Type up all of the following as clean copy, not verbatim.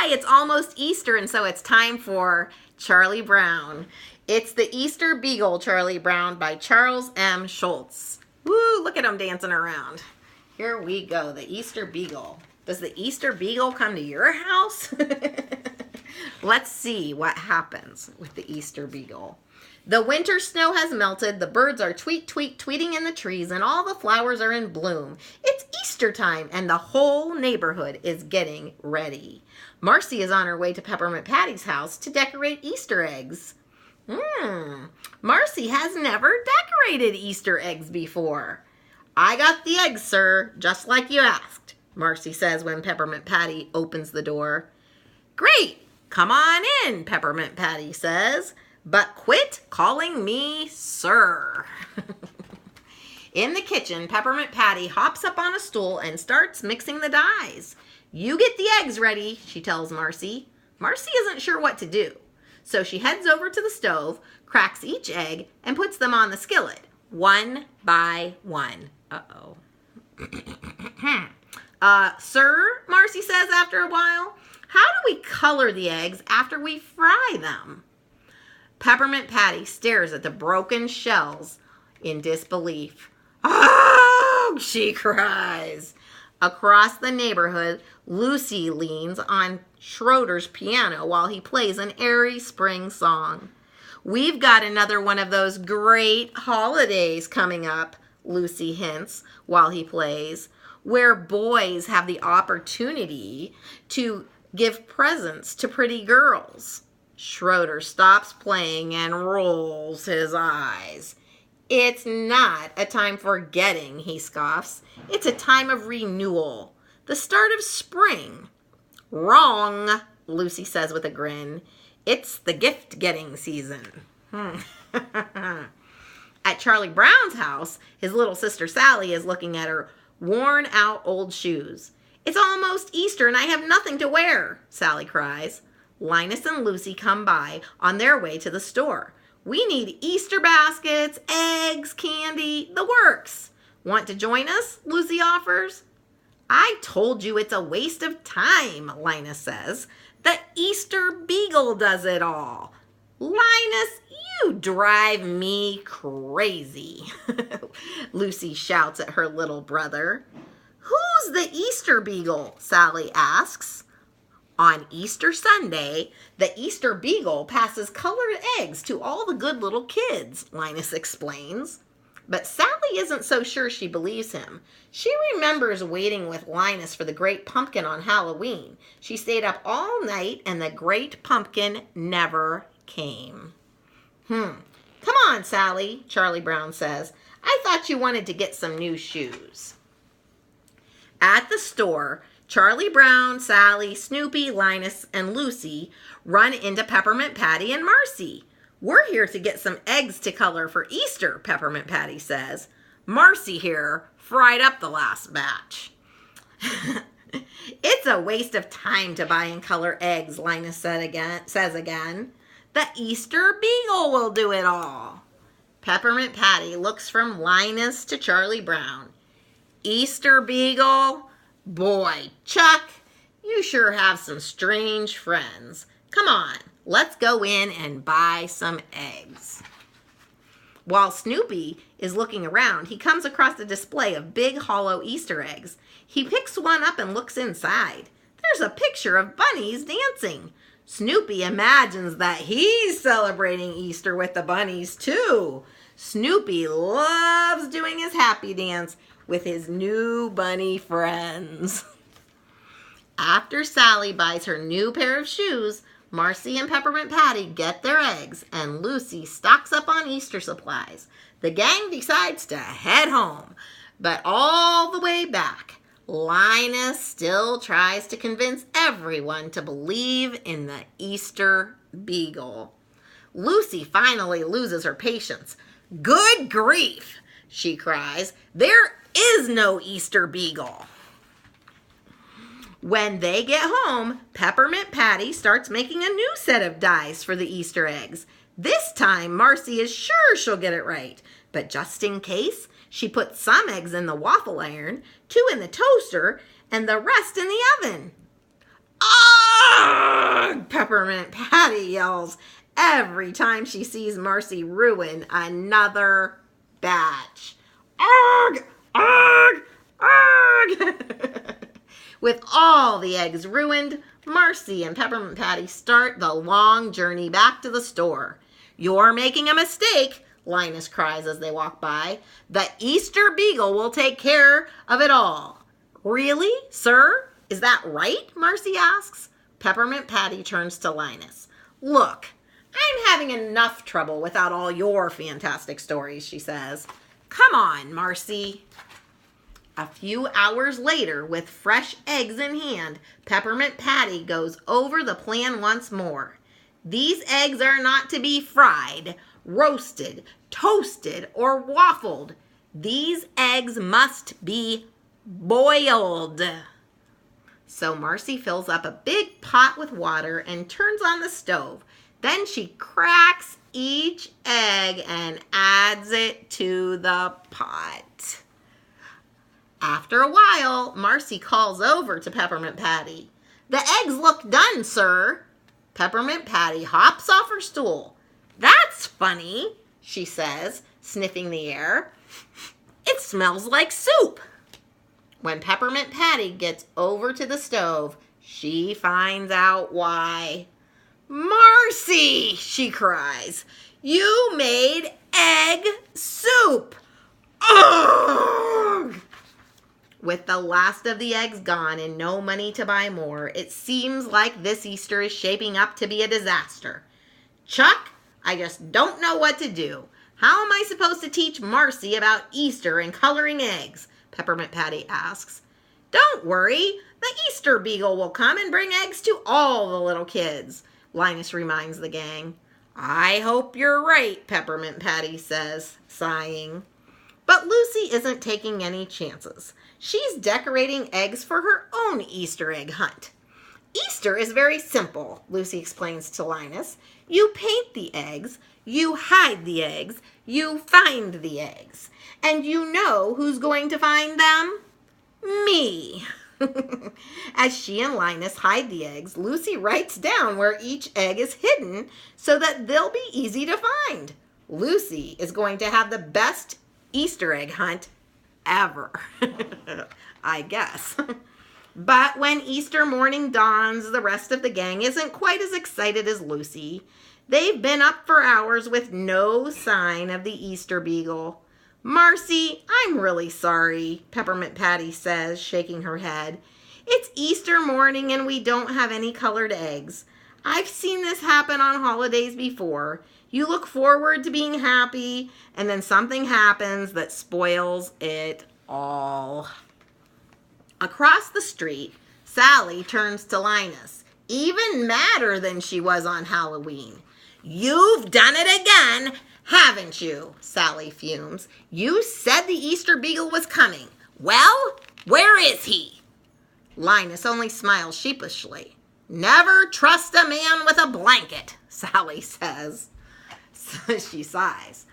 Hi, it's almost Easter, and so it's time for Charlie Brown. It's the Easter Beagle, Charlie Brown, by Charles M. Schulz. Woo, look at him dancing around. Here we go, the Easter Beagle. Does the Easter Beagle come to your house? Let's see what happens with the Easter Beagle. The winter snow has melted, the birds are tweet, tweet, tweeting in the trees, and all the flowers are in bloom. It's Easter time, and the whole neighborhood is getting ready. Marcy is on her way to Peppermint Patty's house to decorate Easter eggs. Marcy has never decorated Easter eggs before. I got the eggs, sir, just like you asked, Marcy says when Peppermint Patty opens the door. Great, come on in, Peppermint Patty says. But quit calling me sir. In the kitchen, Peppermint Patty hops up on a stool and starts mixing the dyes. You get the eggs ready, she tells Marcy. Marcy isn't sure what to do. So she heads over to the stove, cracks each egg, and puts them on the skillet, one by one. Uh-oh. Sir, Marcy says after a while, how do we color the eggs after we fry them? Peppermint Patty stares at the broken shells in disbelief. Oh, she cries. Across the neighborhood, Lucy leans on Schroeder's piano while he plays an airy spring song. We've got another one of those great holidays coming up, Lucy hints while he plays, where boys have the opportunity to give presents to pretty girls. Schroeder stops playing and rolls his eyes. It's not a time for getting, he scoffs. It's a time of renewal. The start of spring. Wrong, Lucy says with a grin. It's the gift-getting season. At Charlie Brown's house, his little sister Sally is looking at her worn-out old shoes. It's almost Easter and I have nothing to wear, Sally cries. Linus and Lucy come by on their way to the store. We need Easter baskets, eggs, candy, the works. Want to join us? Lucy offers. I told you it's a waste of time, Linus says. The Easter Beagle does it all. Linus, you drive me crazy, Lucy shouts at her little brother. Who's the Easter Beagle? Sally asks. On Easter Sunday, the Easter Beagle passes colored eggs to all the good little kids, Linus explains. But Sally isn't so sure she believes him. She remembers waiting with Linus for the great pumpkin on Halloween. She stayed up all night and the great pumpkin never came. Come on, Sally, Charlie Brown says. I thought you wanted to get some new shoes. At the store, Charlie Brown, Sally, Snoopy, Linus, and Lucy run into Peppermint Patty and Marcy. We're here to get some eggs to color for Easter, Peppermint Patty says. Marcy here fried up the last batch. It's a waste of time to buy and color eggs, Linus says again. The Easter Beagle will do it all. Peppermint Patty looks from Linus to Charlie Brown. Easter Beagle? Boy, Chuck, you sure have some strange friends. Come on, let's go in and buy some eggs. While Snoopy is looking around, he comes across a display of big hollow Easter eggs. He picks one up and looks inside. There's a picture of bunnies dancing. Snoopy imagines that he's celebrating Easter with the bunnies too. Snoopy loves doing his happy dance with his new bunny friends. After Sally buys her new pair of shoes, Marcy and Peppermint Patty get their eggs, and Lucy stocks up on Easter supplies. The gang decides to head home, but all the way back, Linus still tries to convince everyone to believe in the Easter Beagle. Lucy finally loses her patience. Good grief, she cries. There is no Easter Beagle. When they get home, Peppermint Patty starts making a new set of dies for the Easter eggs. This time, Marcy is sure she'll get it right. But just in case, she puts some eggs in the waffle iron, 2 in the toaster, and the rest in the oven. Ah! Peppermint Patty yells every time she sees Marcy ruin another batch. Arg! Arg! Arg! With all the eggs ruined, Marcy and Peppermint Patty start the long journey back to the store. "You're making a mistake," Linus cries as they walk by. "The Easter Beagle will take care of it all." "Really, sir? Is that right?" Marcy asks. Peppermint Patty turns to Linus. "Look, I'm having enough trouble without all your fantastic stories," she says. "Come on, Marcy." A few hours later, with fresh eggs in hand, Peppermint Patty goes over the plan once more. These eggs are not to be fried, roasted, toasted, or waffled. These eggs must be boiled. So Marcy fills up a big pot with water and turns on the stove. Then she cracks each egg and adds it to the pot. After a while, Marcy calls over to Peppermint Patty. "The eggs look done, sir." Peppermint Patty hops off her stool. "That's funny," she says, sniffing the air. "It smells like soup." When Peppermint Patty gets over to the stove, she finds out why. "Marcy," she cries, "you made egg soup." Ugh! With the last of the eggs gone and no money to buy more, it seems like this Easter is shaping up to be a disaster. "Chuck, I just don't know what to do. How am I supposed to teach Marcy about Easter and coloring eggs?" Peppermint Patty asks. "Don't worry, the Easter Beagle will come and bring eggs to all the little kids," Linus reminds the gang. "I hope you're right," Peppermint Patty says, sighing. But Lucy isn't taking any chances. She's decorating eggs for her own Easter egg hunt. "Easter is very simple," Lucy explains to Linus. "You paint the eggs, you hide the eggs, you find the eggs. And you know who's going to find them? Me." As she and Linus hide the eggs, Lucy writes down where each egg is hidden so that they'll be easy to find. Lucy is going to have the best Easter egg hunt ever, I guess. But when Easter morning dawns, the rest of the gang isn't quite as excited as Lucy. They've been up for hours with no sign of the Easter Beagle. "Marcy, I'm really sorry," Peppermint Patty says, shaking her head. "It's Easter morning and we don't have any colored eggs. I've seen this happen on holidays before. You look forward to being happy, and then something happens that spoils it all." Across the street, Sally turns to Linus, even madder than she was on Halloween. "You've done it again, haven't you?" Sally fumes. "You said the Easter Beagle was coming. Well, where is he?" Linus only smiles sheepishly. "Never trust a man with a blanket," Sally says. She sighs.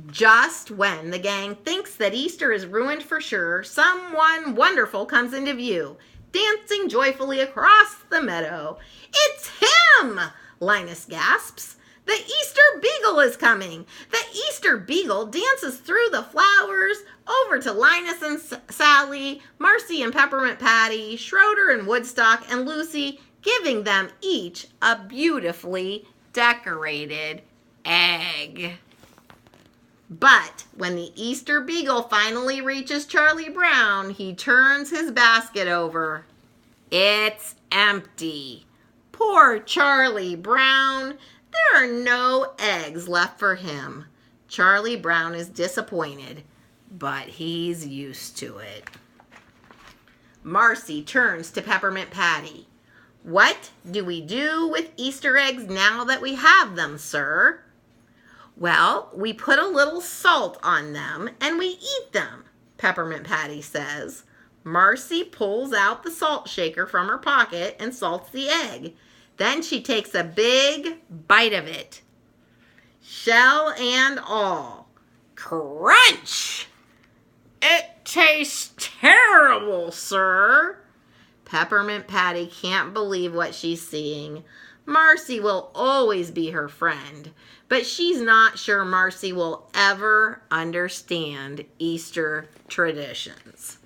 Just when the gang thinks that Easter is ruined for sure, someone wonderful comes into view, dancing joyfully across the meadow. "It's him!" Linus gasps. "The Easter Beagle is coming!" The Easter Beagle dances through the flowers, over to Linus and Sally, Marcy and Peppermint Patty, Schroeder and Woodstock, and Lucy, giving them each a beautifully decorated egg. But when the Easter Beagle finally reaches Charlie Brown, he turns his basket over. It's empty. Poor Charlie Brown. There are no eggs left for him. Charlie Brown is disappointed, but he's used to it. Marcy turns to Peppermint Patty. "What do we do with Easter eggs now that we have them, sir?" "Well, we put a little salt on them and we eat them," Peppermint Patty says. Marcy pulls out the salt shaker from her pocket and salts the egg. Then she takes a big bite of it, shell and all. Crunch! "It tastes terrible, sir." Peppermint Patty can't believe what she's seeing. Marcy will always be her friend, but she's not sure Marcy will ever understand Easter traditions.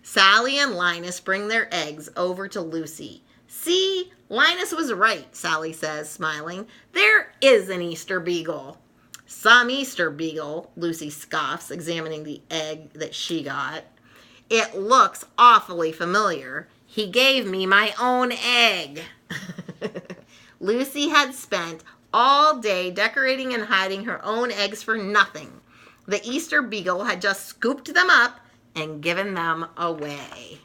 Sally and Linus bring their eggs over to Lucy. See, Linus was right, Sally says, smiling. There is an Easter Beagle. Some Easter Beagle, Lucy scoffs, examining the egg that she got. It looks awfully familiar. He gave me my own egg. Lucy had spent all day decorating and hiding her own eggs for nothing. The Easter Beagle had just scooped them up and given them away.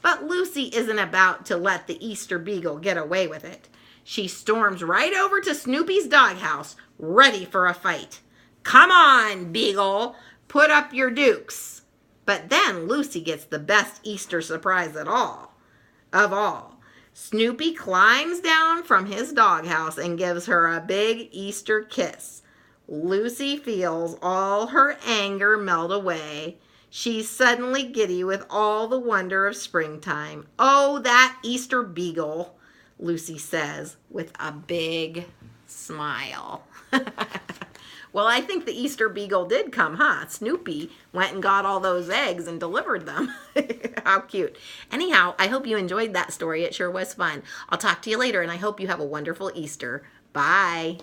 But Lucy isn't about to let the Easter Beagle get away with it. She storms right over to Snoopy's doghouse, ready for a fight. Come on, Beagle, put up your dukes. But then Lucy gets the best Easter surprise of all. Snoopy climbs down from his doghouse and gives her a big Easter kiss. Lucy feels all her anger melt away. She's suddenly giddy with all the wonder of springtime. Oh, that Easter Beagle, Lucy says with a big smile. Well, I think the Easter Beagle did come, huh? Snoopy went and got all those eggs and delivered them. How cute. Anyhow, I hope you enjoyed that story. It sure was fun. I'll talk to you later, and I hope you have a wonderful Easter. Bye.